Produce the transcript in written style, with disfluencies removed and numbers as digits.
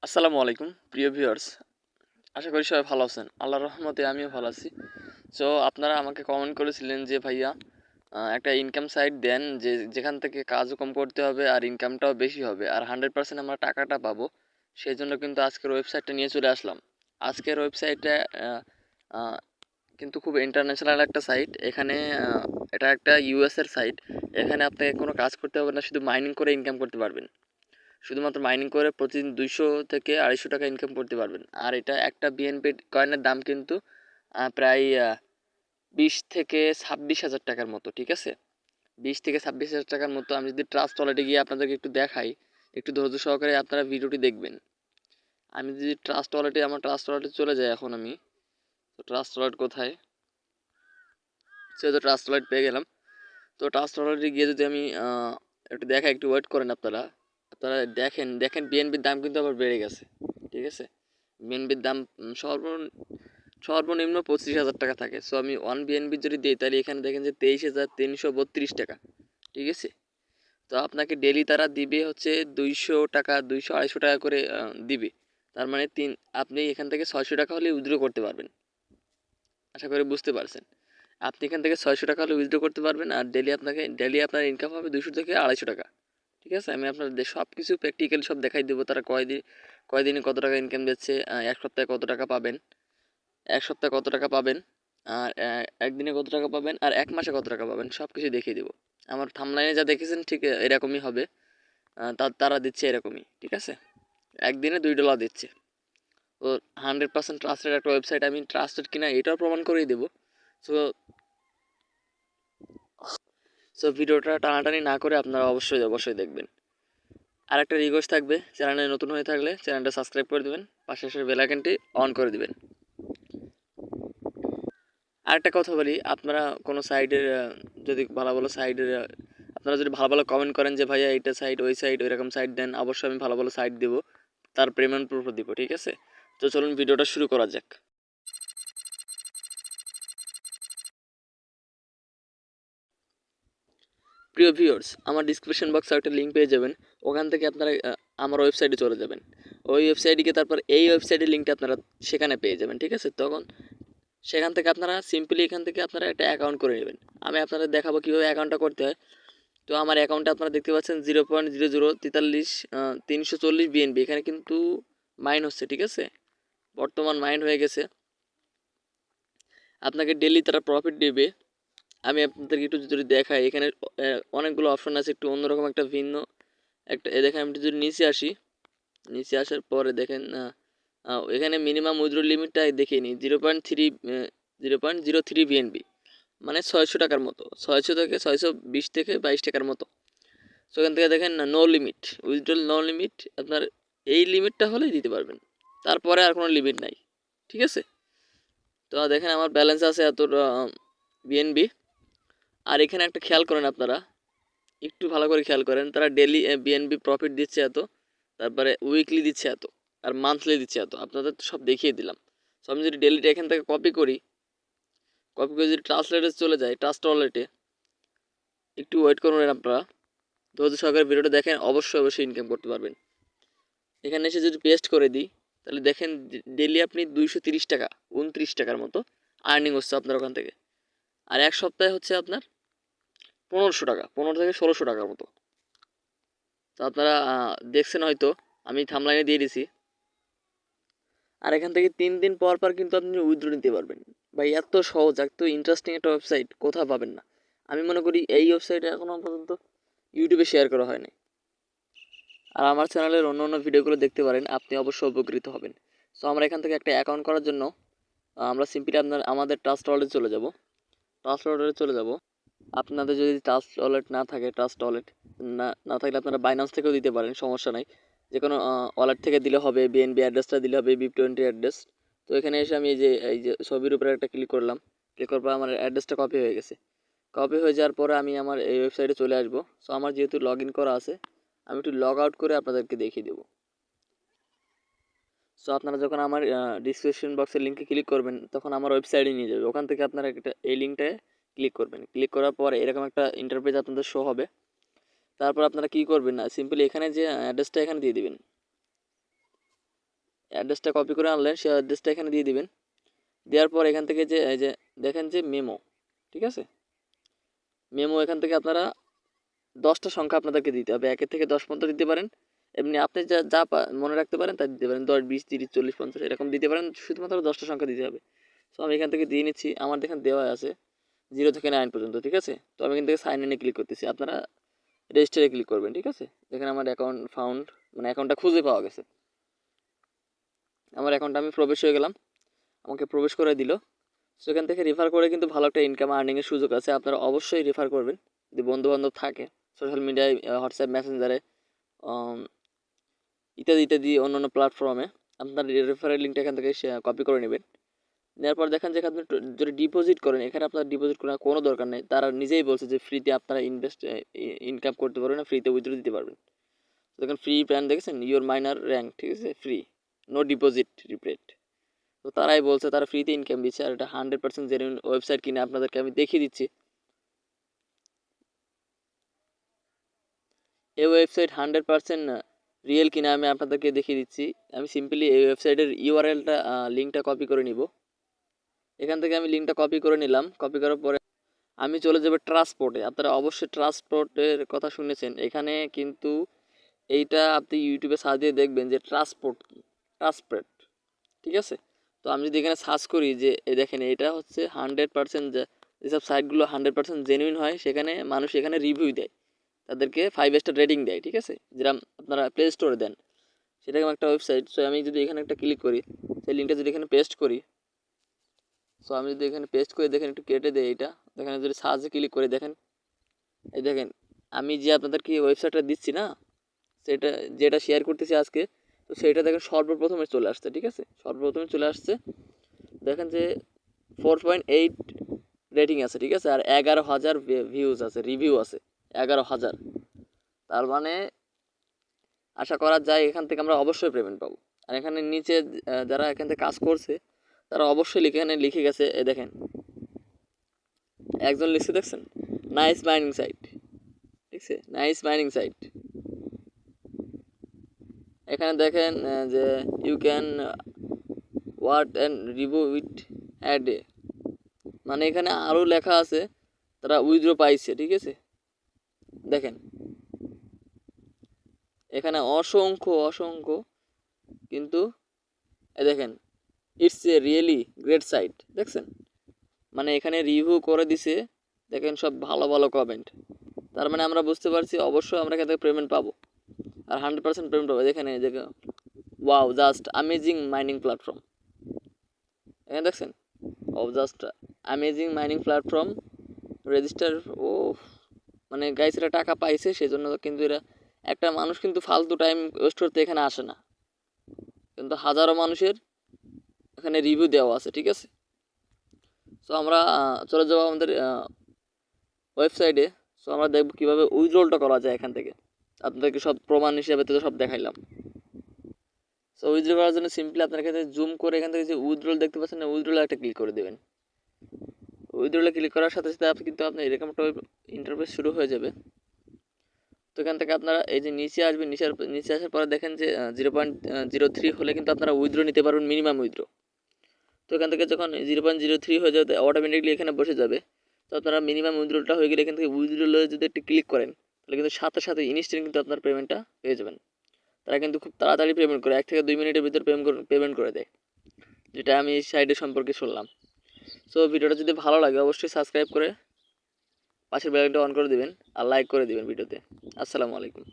আসসালামু আলাইকুম প্রিয় ভিউয়ার্স, আশা করি সবাই ভালো আছেন। আল্লাহর রহমতে আমিও ভালো আছি। সো আপনারা আমাকে কমেন্ট করেছিলেন যে ভাইয়া একটা ইনকাম সাইট দেন যেখান থেকে কাজও কম করতে হবে আর ইনকামটাও বেশি হবে আর 100% আমরা টাকাটা পাবো। সেই জন্য কিন্তু আজকের ওয়েবসাইটটা নিয়ে চলে আসলাম। আজকের ওয়েবসাইটটা কিন্তু খুব ইন্টারন্যাশনাল একটা সাইট। এখানে এটা একটা ইউএস এর সাইট। এখানে আপনাকে কোনো কাজ করতে হবে না, শুধু মাইনিং করে ইনকাম করতে পারবেন। শুধুমাত্র মাইনিং করে প্রতিদিন 200 থেকে 250 টাকা ইনকাম করতে পারবেন। আর এটা একটা বিএনপি কয়েনের দাম কিন্তু প্রায় 20 থেকে 26,000 টাকার মতো, ঠিক আছে? 20 থেকে 26,000 টাকার মতো। আমি যদি ট্রাস্ট ওয়ালেটে গিয়ে আপনাদেরকে একটু দেখাই, একটু ধৈর্য সহকারে আপনারা ভিডিওটি দেখবেন। আমি যদি আমার ট্রাস্ট ওয়ালেটে চলে যাই, এখন আমি তো ট্রাস্ট ওয়ালেট কোথায়, সেহেতু ট্রাস্ট ওয়ালেট পেয়ে গেলাম। তো ট্রাস্ট ওয়ালেটে গিয়ে যদি আমি একটু দেখাই, একটু ওয়েট করেন আপনারা। আপনারা দেখেন বিএনপির দাম কিন্তু আবার বেড়ে গেছে, ঠিক আছে? বিএনপির দাম সর্বনিম্ন 25,000 টাকা থাকে। সো আমি 1 বিএনপি যদি দিই, তাহলে এখানে দেখেন যে 23,332 টাকা, ঠিক আছে? তো আপনাকে ডেলি তারা দিবে হচ্ছে 200 টাকা, 200-250 টাকা করে দিবে। তার মানে আপনি এখান থেকে 600 টাকা হলে উইথড্র করতে পারবেন। আশা করি বুঝতে পারছেন। আপনি এখান থেকে 600 টাকা হলে উইথড্র করতে পারবেন, আর ডেলি আপনার ইনকাম হবে 200 থেকে 250 টাকা, ঠিক আছে? আমি আপনাদের সব কিছু প্র্যাকটিক্যালি সব দেখাই দেবো। তারা কয়দিনে কত টাকা ইনকাম দিচ্ছে, এক সপ্তাহে কত টাকা পাবেন, এক সপ্তাহে কত টাকা পাবেন, আর একদিনে কত টাকা পাবেন, আর এক মাসে কত টাকা পাবেন, সব কিছু দেখিয়ে দেবো। আমার থাম্বনেইলে যা দেখেছেন ঠিক এরকমই হবে। তারা দিচ্ছে এরকমই, ঠিক আছে? একদিনে $2 দিচ্ছে। তো 100% ট্রাস্টেড একটা ওয়েবসাইট। আমি ট্রাস্টেড কিনা এটাও প্রমাণ করেই দেবো। সো সো ভিডিওটা টানাটানি না করে আপনারা অবশ্যই দেখবেন। আর একটা রিকোয়েস্ট থাকবে, চ্যানেলে নতুন হয়ে থাকলে চ্যানেলটা সাবস্ক্রাইব করে দেবেন, পাশে বেল আইকনটি অন করে দিবেন। আরেকটা কথা বলি, আপনারা কোনো সাইডের যদি ভালো সাইডের আপনারা যদি ভালো কমেন্ট করেন যে ভাইয়া এইটা সাইড ওই সাইড ওইরকম সাইড দেন, অবশ্যই আমি ভালো সাইড দেবো, তার পেমেন্ট প্রুফও দিব, ঠিক আছে? তো চলুন ভিডিওটা শুরু করা যাক। প্রিয় ভিউয়ার্স, আমার ডিসক্রিপশন বক্সে একটা লিঙ্ক পেয়ে যাবেন। ওখান থেকে আপনারা আমার ওয়েবসাইটে চলে যাবেন। ওই ওয়েবসাইটে গিয়ে তারপর এই ওয়েবসাইটের লিঙ্কটা আপনারা সেখানে পেয়ে যাবেন, ঠিক আছে? তখন সেখান থেকে আপনারা সিম্পলি এখান থেকে আপনারা একটা অ্যাকাউন্ট করে নেবেন। আমি আপনাদের দেখাবো কীভাবে অ্যাকাউন্টটা করতে হয়। তো আমার অ্যাকাউন্টে আপনারা দেখতে পাচ্ছেন 0.004340 বিএনবি এখানে কিন্তু মাইন হচ্ছে, ঠিক আছে? বর্তমান মাইন হয়ে গেছে। আপনাকে ডেলি তারা প্রফিট দেবে। আমি আপনাদেরকে একটু যদি দেখাই, এখানে অনেকগুলো অপশন আছে, একটু অন্যরকম একটা ভিন্ন একটা দেখেন। আমি যদি নিচে আসি, নিচে আসার পরে দেখেন এখানে মিনিমাম উইথড্র লিমিটটা দেখিয়ে নিই 0.03 বিএনবি, মানে 600 টাকার মতো, 600 থেকে 620 থেকে 22 টাকার মতো। সো এখান থেকে দেখেন no limit, withdrawal no limit. আপনার এই লিমিটটা হলেই দিতে পারবেন, তারপরে আর কোনো লিমিট নাই, ঠিক আছে? তো দেখেন আমার ব্যালেন্স আছে এত বিএনবি। আর এখানে একটা খেয়াল করেন আপনারা, একটু ভালো করে খেয়াল করেন, তারা ডেলি বিএনবি প্রফিট দিচ্ছে এত, তারপরে উইকলি দিচ্ছে এত, আর মান্থলি দিচ্ছে এত। আপনাদের সব দেখিয়ে দিলাম। সো আমি যদি ডেলিটা এখান থেকে কপি করে যদি ট্রান্সলেটে চলে যায়, ট্রাস্ট ওয়ালেটে, একটু ওয়েট করুন আপনারা, ধৈর্য সহকারে ভিডিওটা দেখেন, অবশ্যই ইনকাম করতে পারবেন। এখানে এসে যদি পেস্ট করে দিই, তাহলে দেখেন ডেলি আপনি 230 টাকা, 29 টাকার মতো আর্নিং হচ্ছে আপনার ওখান থেকে। আর এক সপ্তাহে হচ্ছে আপনার 1500 টাকা, 15 থেকে 1600 টাকার মতো। তো আপনারা দেখছেন হয়তো, আমি থাম্বনেইলে দিয়ে দিছি। আর এখান থেকে 3 দিন পর কিন্তু আপনি উইথড্র নিতে পারবেন। ভাই এত সহজ, এত ইন্টারেস্টিং একটা ওয়েবসাইট কোথাও পাবেন না। আমি মনে করি এই ওয়েবসাইটে এখনও পর্যন্ত ইউটিউবে শেয়ার করা হয়নি। আর আমার চ্যানেলের অন্য ভিডিওগুলো দেখতে পারেন, আপনি অবশ্যই উপকৃত হবেন। সো আমরা এখান থেকে একটা অ্যাকাউন্ট করার জন্য আমরা সিম্পলি আমাদের ট্রাস্ট ওয়ালেটে চলে যাব। ট্রাস্ট ওয়ালেটে চলে যাব। আপনাদের যদি ট্রাস্ট ওয়ালেট না থাকে, ট্রাস্ট ওয়ালেট না থাকলে আপনারা বাইন্যান্স থেকেও দিতে পারেন, সমস্যা নাই। যে কোনো ওয়ালেট থেকে দিলে হবে, বিএনবি অ্যাড্রেসটা দিলে হবে, BIP20 অ্যাড্রেস। তো এখানে এসে আমি এই যে ছবির উপরে একটা ক্লিক করলাম, ক্লিক করার পর আমার অ্যাড্রেসটা কপি হয়ে গেছে। কপি হয়ে যাওয়ার পরে আমি আমার এই ওয়েবসাইটে চলে আসবো। সো আমার যেহেতু লগ ইন করা আছে, আমি একটু লগ আউট করে আপনাদেরকে দেখিয়ে দেবো। সো আপনারা যখন আমার ডিসক্রিপশন বক্সের লিঙ্কে ক্লিক করবেন, তখন আমার ওয়েবসাইটে নিয়ে যাবে। ওখান থেকে আপনারা এই লিঙ্কটায় ক্লিক করবেন। ক্লিক করার পরে এরকম একটা ইন্টারফেস আপনাদের শো হবে। তারপর আপনারা কী করবেন না, সিম্পলি এখানে যে অ্যাড্রেসটা এখানে দিয়ে দিবেন। অ্যাড্রেসটা কপি করে আনলেন, সেই অ্যাড্রেসটা এখানে দিয়ে দিবেন। দেওয়ার পর এখান থেকে যে এই যে দেখেন যে মেমো, ঠিক আছে, মেমো এখান থেকে আপনারা 10টা সংখ্যা আপনাদেরকে দিতে হবে, 1 থেকে 10 পর্যন্ত দিতে পারেন। এমনি আপনি যা যা মনে রাখতে পারেন তা দিতে পারেন, 10, 20, 30, 40, 50 এরকম দিতে পারেন, শুধুমাত্র 10টা সংখ্যা দিতে হবে। সো আমি এখান থেকে দিয়ে নিচ্ছি, আমার দেখেন দেওয়া আছে 0 থেকে 9 পর্যন্ত, ঠিক আছে। তো আমি এখান থেকে সাইন ইনে ক্লিক করতেছি, আপনারা রেজিস্টারে ক্লিক করবেন, ঠিক আছে। দেখেন আমার অ্যাকাউন্ট ফাউন্ড, মানে অ্যাকাউন্টটা খুঁজে পাওয়া গেছে। আমার অ্যাকাউন্টে আমি প্রবেশ হয়ে গেলাম, আমাকে প্রবেশ করে দিল। সেখান থেকে রেফার করে কিন্তু ভালো একটা ইনকাম আর্নিংয়ের সুযোগ আছে, আপনারা অবশ্যই রেফার করবেন যদি বন্ধুবান্ধব থাকে সোশ্যাল মিডিয়ায়, হোয়াটসঅ্যাপ মেসেঞ্জারে, ইত্যাদি ইত্যাদি অন্যান্য প্ল্যাটফর্মে। আপনার রেফারেল লিঙ্কটা এখান থেকে কপি করে নেবেন। নেওয়ার পর দেখেন যে আপনি যদি ডিপোজিট করেন, এখানে আপনার ডিপোজিট করার কোনো দরকার নেই, তারা নিজেই বলছে যে ফ্রিতে আপনারা ইনকাম করতে পারবেন, ফ্রিতে উইথড্র দিতে পারবেন। দেখেন ফ্রি প্ল্যান দেখেছেন, ইওর মাইনার র্যাঙ্ক, ঠিক আছে, ফ্রি, নো ডিপোজিট রিপেড। তো তারাই বলছে তারা ফ্রিতে ইনকাম দিচ্ছে, আর এটা 100% জেনুইন ওয়েবসাইট কিনে আপনাদেরকে আমি দেখিয়ে দিচ্ছি। এই ওয়েবসাইট 100% রিয়েল কিনা আমি আপনাদেরকে দেখিয়ে দিচ্ছি। আমি সিম্পলি এই ওয়েবসাইটের ইউআরএলটা লিঙ্কটা কপি করে নিব। এখান থেকে আমি লিঙ্কটা কপি করে নিলাম। কপি করার পরে আমি চলে যাব ট্রান্সপোর্টে। আপনারা অবশ্যই ট্রান্সপোর্টের কথা শুনেছেন, এখানে কিন্তু এইটা আপনি ইউটিউবে সার্চ দিয়ে দেখবেন যে ট্রান্সপোর্ট কি, ট্রান্সপোর্ট, ঠিক আছে। তো আমি যদি এখানে সার্চ করি যে দেখেন এটা হচ্ছে 100% যেসব সাইটগুলো 100% জেনুইন হয়, সেখানে মানুষ এখানে রিভিউ দেয়, তাদেরকে 5 স্টার রেটিং দেয়, ঠিক আছে, যেরকম আপনারা প্লে স্টোরে দেন, সেরকম একটা ওয়েবসাইট। সো আমি যদি এখানে একটা ক্লিক করি, সেই লিঙ্কটা যদি এখানে পেস্ট করি, সো আমি যদি এখানে পেস্ট করে দেখেন একটু কেটে দেয় এইটা, এখানে যদি সার্চে ক্লিক করে দেখেন, এই দেখেন আমি যে আপনাদেরকে ওয়েবসাইটটা দিচ্ছি না, সেটা যেটা শেয়ার করতেছি আজকে, তো সেটা দেখেন সর্বপ্রথমে চলে আসছে, ঠিক আছে, সর্বপ্রথমে চলে আসছে। দেখেন যে 4.8 রেটিং আছে, ঠিক আছে, আর 11,000 ভিউজ আছে, রিভিউ আছে 11,000। তার মানে আশা করা যায় এখান থেকে আমরা অবশ্যই পেমেন্ট পাবো। আর এখানে নিচে যারা এখান থেকে কাজ করছে তারা অবশ্যই এখানে লিখে গেছে, দেখেন একজন লিখছে দেখছেন, নাইস মাইনিং সাইট, ঠিক আছে, নাইস মাইনিং সাইট। এখানে দেখেন যে you can watch and review with ad, মানে এখানে আরও লেখা আছে তারা উইথড্র পাইছে, ঠিক আছে। দেখেন এখানে অসংখ্য অসংখ্য, কিন্তু দেখেন it's a really great site, দেখছেন, মানে এখানে রিভিউ করে দিছে, দেখেন সব ভালো ভালো কমেন্ট। তার মানে আমরা বুঝতে পারছি অবশ্যই আমরা এখান থেকে পেমেন্ট পাবো, আর 100% পেমেন্ট পাবো। দেখেন দেখেন, wow just amazing mining platform, এখানে দেখছেন, ও just amazing mining platform register. ও মানে গাইস এরা টাকা পাইছে, সেজন্য কিন্তু এরা, একটা মানুষ কিন্তু ফালতু টাইম ওয়েস্ট করতে এখানে আসে না, কিন্তু হাজারো মানুষের এখানে রিভিউ দেওয়া আছে, ঠিক আছে। সো আমরা চলে যাবো আমাদের ওয়েবসাইটে। সো আমরা দেখবো কীভাবে উইথড্রলটা করা যায় এখান থেকে, আপনাদেরকে সব প্রমাণ হিসেবে তো সব দেখাইলাম। সো উইথড্রল করার জন্য সিম্পলি আপনার এখানে জুম করে এখান থেকে যে উইথড্রল দেখতে পাচ্ছেন না, উইথড্রলে একটা ক্লিক করে দেবেন। উইথড্রলে ক্লিক করার সাথে সাথে আপনি কিন্তু আপনার এরকম একটা ইন্টারফেস শুরু হয়ে যাবে। তো এখান থেকে আপনারা এই যে নিচে আসবেন, নিচে আসার পরে দেখেন যে 0.03 হলে কিন্তু আপনারা উইথড্র নিতে পারবেন, মিনিমাম উইথড্র। তো এখান থেকে যখন 0.03 হয়ে যাবে, অটোমেটিকলি এখানে বসে যাবে। তো আপনারা মিনিমাম উইথড্রটা হয়ে গেলে এখান থেকে উইথড্রলে যদি একটু ক্লিক করেন, তাহলে কিন্তু সাথে সাথে ইনস্ট্যান্ট কিন্তু আপনার পেমেন্টটা পেয়ে যাবেন। তারা কিন্তু খুব তাড়াতাড়ি পেমেন্ট করে, 1 থেকে 2 মিনিটের ভিতর পেমেন্ট করে দেয়, যেটা আমি এই সাইডের সম্পর্কে শুনলাম। সো ভিডিওটা যদি ভালো লাগে অবশ্যই সাবস্ক্রাইব করে পাশের বেল আইকনটা অন করে দিবেন, আর লাইক করে দিবেন ভিডিওতে। আসসালামু আলাইকুম।